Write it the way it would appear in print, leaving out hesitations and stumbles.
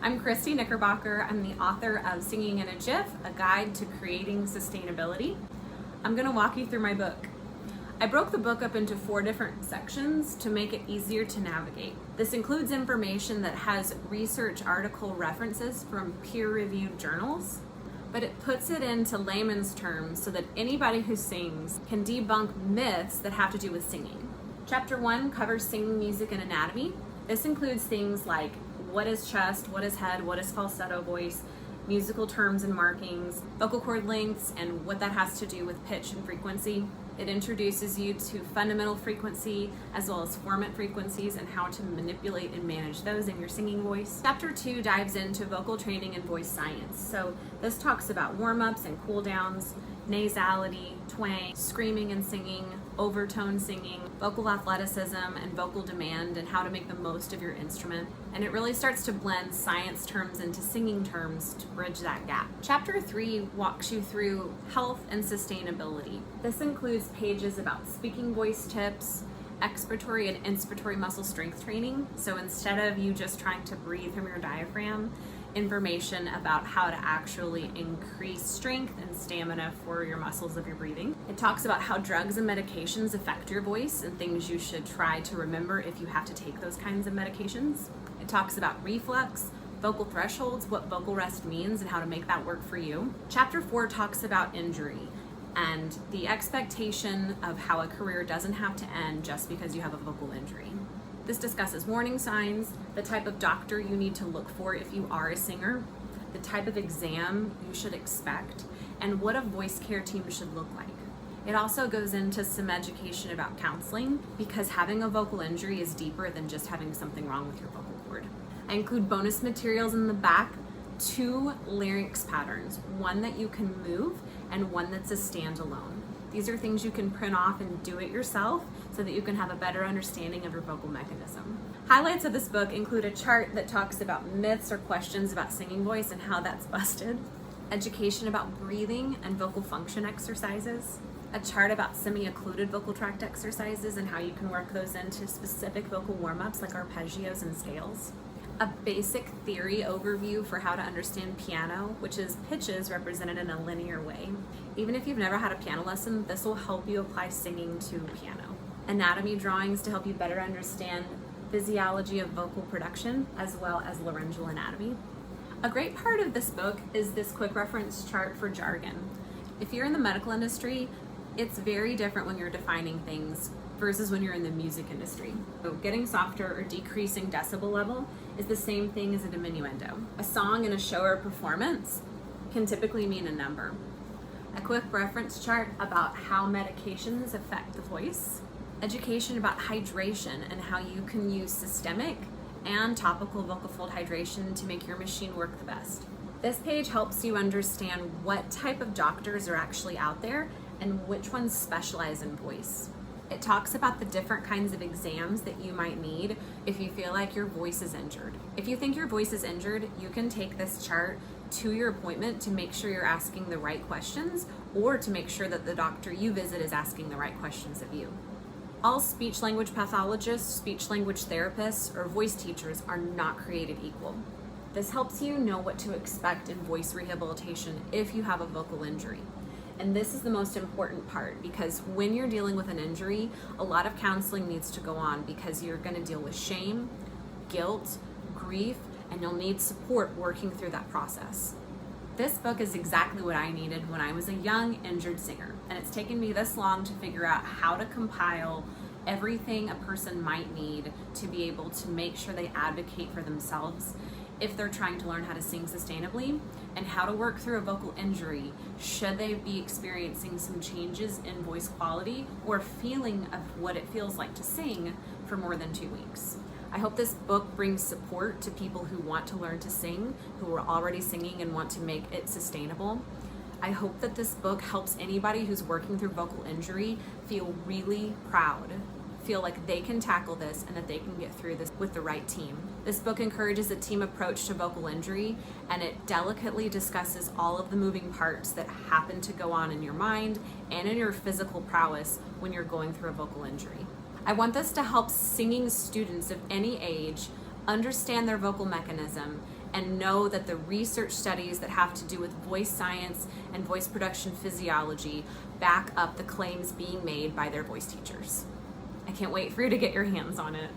I'm Christy Knickerbocker. I'm the author of Singing in a Jiff, a guide to creating sustainability. I'm going to walk you through my book. I broke the book up into 4 different sections to make it easier to navigate. This includes information that has research article references from peer-reviewed journals, but it puts it into layman's terms so that anybody who sings can debunk myths that have to do with singing. Chapter 1 covers singing music and anatomy. This includes things like what is chest, what is head, what is falsetto voice, musical terms and markings, vocal cord lengths, and what that has to do with pitch and frequency. It introduces you to fundamental frequency as well as formant frequencies and how to manipulate and manage those in your singing voice. Chapter 2 dives into vocal training and voice science. So this talks about warm-ups and cool downs, nasality, twang, screaming and singing, overtone singing, vocal athleticism, and vocal demand, and how to make the most of your instrument. And it really starts to blend science terms into singing terms to bridge that gap. Chapter 3 walks you through health and sustainability. This includes pages about speaking voice tips, expiratory and inspiratory muscle strength training. So instead of you just trying to breathe from your diaphragm, information about how to actually increase strength and stamina for your muscles of your breathing. It talks about how drugs and medications affect your voice and things you should try to remember if you have to take those kinds of medications. It talks about reflux, vocal thresholds, what vocal rest means, and how to make that work for you. Chapter 4 talks about injury and the expectation of how a career doesn't have to end just because you have a vocal injury. This discusses warning signs, the type of doctor you need to look for if you are a singer, the type of exam you should expect, and what a voice care team should look like. It also goes into some education about counseling because having a vocal injury is deeper than just having something wrong with your vocal cord. I include bonus materials in the back, 2 larynx patterns, one that you can move and one that's a standalone. These are things you can print off and do it yourself so that you can have a better understanding of your vocal mechanism. Highlights of this book include a chart that talks about myths or questions about singing voice and how that's busted, education about breathing and vocal function exercises, a chart about semi-occluded vocal tract exercises and how you can work those into specific vocal warm-ups like arpeggios and scales, a basic theory overview for how to understand piano, which is pitches represented in a linear way. Even if you've never had a piano lesson, this will help you apply singing to piano. Anatomy drawings to help you better understand physiology of vocal production as well as laryngeal anatomy. A great part of this book is this quick reference chart for jargon. If you're in the medical industry, it's very different when you're defining things versus when you're in the music industry. So getting softer or decreasing decibel level is the same thing as a diminuendo. A song in a show or performance can typically mean a number. A quick reference chart about how medications affect the voice. Education about hydration and how you can use systemic and topical vocal fold hydration to make your machine work the best. This page helps you understand what type of doctors are actually out there and which ones specialize in voice. It talks about the different kinds of exams that you might need if you feel like your voice is injured. If you think your voice is injured, you can take this chart to your appointment to make sure you're asking the right questions or to make sure that the doctor you visit is asking the right questions of you. All speech language pathologists, speech language therapists, or voice teachers are not created equal. This helps you know what to expect in voice rehabilitation if you have a vocal injury. And this is the most important part because when you're dealing with an injury, a lot of counseling needs to go on because you're going to deal with shame, guilt, grief, and you'll need support working through that process. This book is exactly what I needed when I was a young, injured singer, and it's taken me this long to figure out how to compile everything a person might need to be able to make sure they advocate for themselves if they're trying to learn how to sing sustainably, and how to work through a vocal injury should they be experiencing some changes in voice quality or feeling of what it feels like to sing for more than 2 weeks. I hope this book brings support to people who want to learn to sing, who are already singing and want to make it sustainable. I hope that this book helps anybody who's working through vocal injury feel really proud, feel like they can tackle this and that they can get through this with the right team. This book encourages a team approach to vocal injury, and it delicately discusses all of the moving parts that happen to go on in your mind and in your physical prowess when you're going through a vocal injury. I want this to help singing students of any age understand their vocal mechanism, and know that the research studies that have to do with voice science and voice production physiology back up the claims being made by their voice teachers. I can't wait for you to get your hands on it.